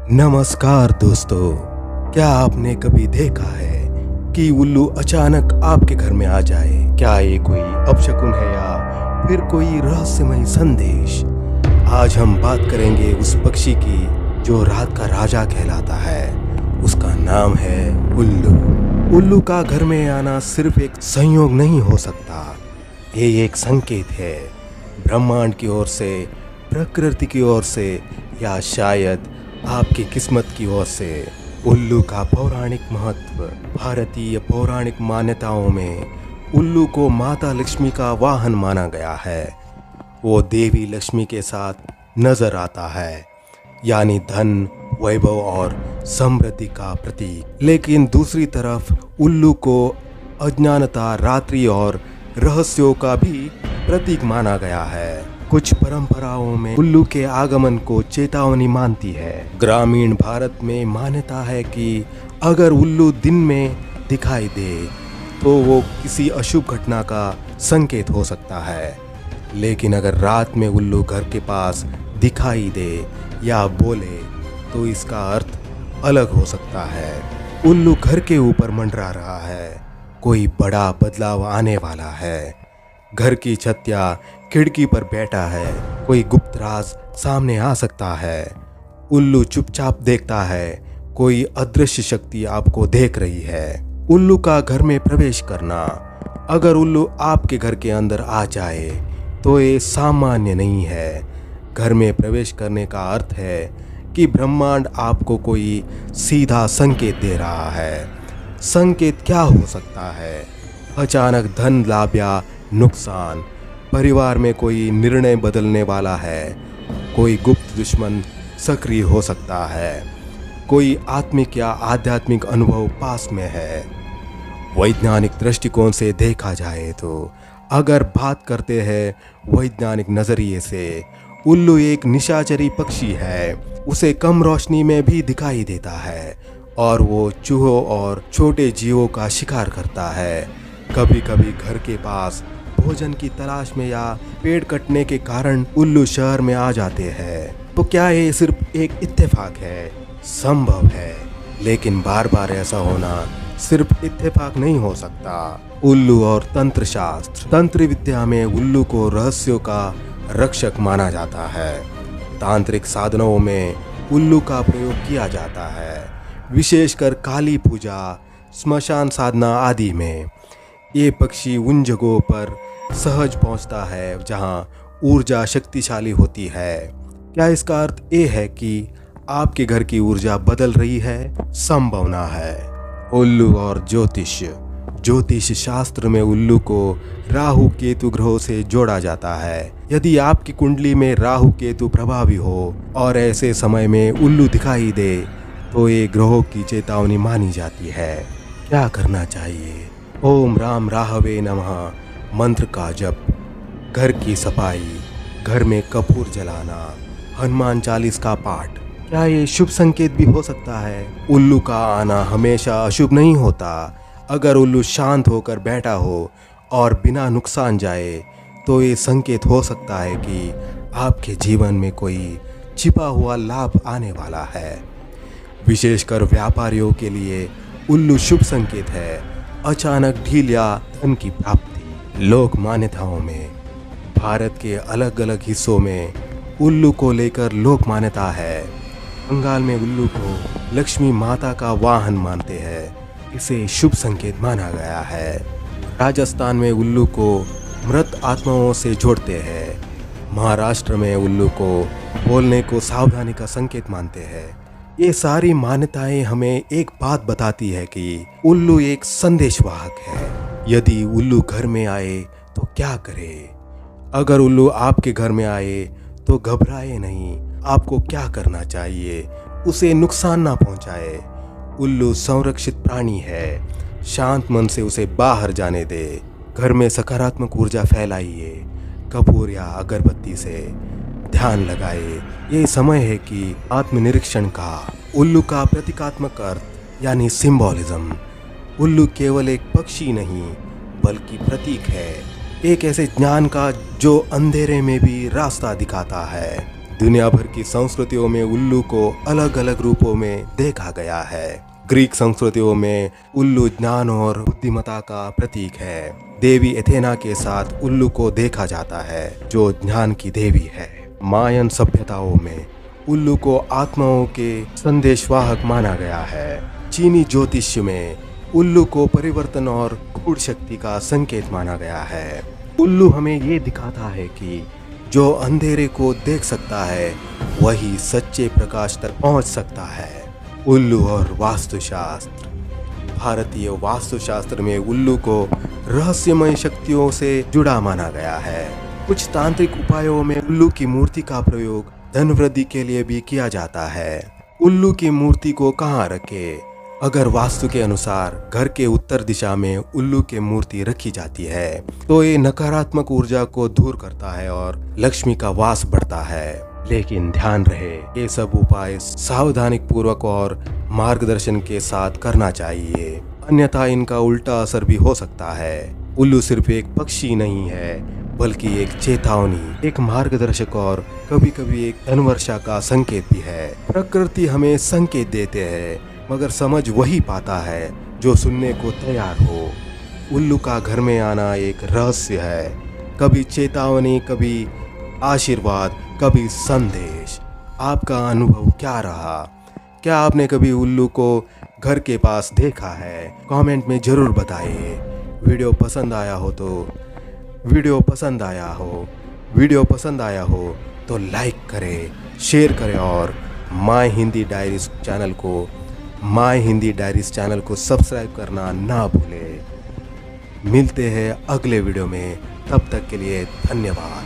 नमस्कार दोस्तों, क्या आपने कभी देखा है कि उल्लू अचानक आपके घर में आ जाए? क्या ये कोई अपशकुन है या फिर कोई रहस्यमय संदेश? आज हम बात करेंगे उस पक्षी की जो रात का राजा कहलाता है। उसका नाम है उल्लू। उल्लू का घर में आना सिर्फ एक संयोग नहीं हो सकता, ये एक संकेत है, ब्रह्मांड की ओर से, प्रकृति की ओर से, या शायद आपकी किस्मत की ओर से। उल्लू का पौराणिक महत्व। भारतीय पौराणिक मान्यताओं में उल्लू को माता लक्ष्मी का वाहन माना गया है। वो देवी लक्ष्मी के साथ नजर आता है, यानी धन, वैभव और समृद्धि का प्रतीक। लेकिन दूसरी तरफ उल्लू को अज्ञानता, रात्रि और रहस्यों का भी प्रतीक माना गया है। कुछ परंपराओं में उल्लू के आगमन को चेतावनी मानती है। ग्रामीण भारत में मान्यता है कि अगर उल्लू दिन में दिखाई दे तो वो किसी अशुभ घटना का संकेत हो सकता है। लेकिन अगर रात में उल्लू घर के पास दिखाई दे या बोले तो इसका अर्थ अलग हो सकता है। उल्लू घर के ऊपर मंडरा रहा है, कोई बड़ा बदलाव आने वाला है। घर की छत या खिड़की पर बैठा है, कोई गुप्त राज सामने आ सकता है। उल्लू चुपचाप देखता है, कोई अदृश्य शक्ति आपको देख रही है। उल्लू का घर में प्रवेश करना। अगर उल्लू आपके घर के अंदर आ जाए तो ये सामान्य नहीं है। घर में प्रवेश करने का अर्थ है कि ब्रह्मांड आपको कोई सीधा संकेत दे रहा है। संकेत क्या हो सकता है? अचानक धन लाभ या नुकसान, परिवार में कोई निर्णय बदलने वाला है, कोई गुप्त दुश्मन सक्रिय हो सकता है, कोई आत्मिक या आध्यात्मिक अनुभव पास में है। वैज्ञानिक दृष्टिकोण से देखा जाए तो अगर बात करते हैं वैज्ञानिक नजरिए से, उल्लू एक निशाचरी पक्षी है। उसे कम रोशनी में भी दिखाई देता है और वो चूहों और छोटे जीवों का शिकार करता है। कभी कभी घर के पास भोजन की तलाश में या पेड़ कटने के कारण उल्लू शहर में आ जाते हैं। तो क्या ये सिर्फ एक इत्तेफाक है? संभव है, लेकिन बार बार ऐसा होना सिर्फ इत्तेफाक नहीं हो सकता। उल्लू और तंत्र शास्त्र। तंत्र विद्या में उल्लू को रहस्यों का रक्षक माना जाता है। तांत्रिक साधनों में उल्लू का प्रयोग किया जाता है, विशेषकर काली पूजा, स्मशान साधना आदि में। ये पक्षी उन जगहों पर सहज पहुंचता है जहां ऊर्जा शक्तिशाली होती है। क्या इसका अर्थ ये है कि आपके घर की ऊर्जा बदल रही है? संभावना है। उल्लू और ज्योतिष। ज्योतिष शास्त्र में उल्लू को राहु केतु ग्रहों से जोड़ा जाता है। यदि आपकी कुंडली में राहु केतु प्रभावी हो और ऐसे समय में उल्लू दिखाई दे तो ये ग्रहों की चेतावनी मानी जाती है। क्या करना चाहिए? ओम राम राहवे नमः मंत्र का जप, घर की सफाई, घर में कपूर जलाना, हनुमान चालीस का पाठ। क्या ये शुभ संकेत भी हो सकता है? उल्लू का आना हमेशा अशुभ नहीं होता। अगर उल्लू शांत होकर बैठा हो और बिना नुकसान जाए तो ये संकेत हो सकता है कि आपके जीवन में कोई छिपा हुआ लाभ आने वाला है। विशेषकर व्यापारियों के लिए उल्लू शुभ संकेत है। अचानक ढील या धन की प्राप्ति। लोक मान्यताओं में भारत के अलग अलग हिस्सों में उल्लू को लेकर लोक मान्यता है। बंगाल में उल्लू को लक्ष्मी माता का वाहन मानते हैं, इसे शुभ संकेत माना गया है। राजस्थान में उल्लू को मृत आत्माओं से जोड़ते हैं। महाराष्ट्र में उल्लू को बोलने को सावधानी का संकेत मानते हैं। ये सारी मान्यताएं हमें एक बात बताती है कि उल्लू एक संदेशवाहक है। यदि उल्लू घर में आए तो क्या करें? अगर उल्लू आपके घर में आए तो घबराए नहीं। आपको क्या करना चाहिए? उसे नुकसान ना पहुंचाए। उल्लू संरक्षित प्राणी है, शांत मन से उसे बाहर जाने दे। घर में सकारात्मक ऊर्जा फैलाइए, कपूर या अगरबत्ती से ध्यान लगाए। ये समय है कि आत्मनिरीक्षण का। उल्लू का प्रतीकात्मक अर्थ यानी सिंबॉलिज्म। उल्लू केवल एक पक्षी नहीं बल्कि प्रतीक है, एक ऐसे ज्ञान का जो अंधेरे में भी रास्ता दिखाता है। दुनिया भर की संस्कृतियों में उल्लू को अलग अलग रूपों में देखा गया है। ग्रीक संस्कृतियों में उल्लू ज्ञान और बुद्धिमत्ता का प्रतीक है। देवी एथेना के साथ उल्लू को देखा जाता है, जो ज्ञान की देवी है। मायन सभ्यताओं में उल्लू को आत्माओं के संदेशवाहक माना गया है। चीनी ज्योतिष में उल्लू को परिवर्तन और गूढ़ शक्ति का संकेत माना गया है। उल्लू हमें ये दिखाता है कि जो अंधेरे को देख सकता है वही सच्चे प्रकाश तक पहुंच सकता है। उल्लू और वास्तुशास्त्र। भारतीय वास्तुशास्त्र में उल्लू को रहस्यमय शक्तियों से जुड़ा माना गया है। कुछ तांत्रिक उपायों में उल्लू की मूर्ति का प्रयोग धन वृद्धि के लिए भी किया जाता है। उल्लू की मूर्ति को कहाँ रखें? अगर वास्तु के अनुसार घर के उत्तर दिशा में उल्लू की मूर्ति रखी जाती है तो ये नकारात्मक ऊर्जा को दूर करता है और लक्ष्मी का वास बढ़ता है। लेकिन ध्यान रहे, ये सब उपाय सावधानी पूर्वक और मार्गदर्शन के साथ करना चाहिए, अन्यथा इनका उल्टा असर भी हो सकता है। उल्लू सिर्फ एक पक्षी नहीं है, बल्कि एक चेतावनी, एक मार्गदर्शक और कभी कभी एक धनवर्षा का संकेत भी है। प्रकृति हमें संकेत देते हैं, मगर समझ वही पाता है जो सुनने को तैयार हो। उल्लू का घर में आना एक रहस्य है, कभी चेतावनी, कभी आशीर्वाद, कभी संदेश। आपका अनुभव क्या रहा? क्या आपने कभी उल्लू को घर के पास देखा है? कमेंट में जरूर बताइए। वीडियो पसंद आया हो तो लाइक करें, शेयर करें और माय हिंदी डायरीज चैनल को सब्सक्राइब करना ना भूलें। मिलते हैं अगले वीडियो में, तब तक के लिए धन्यवाद।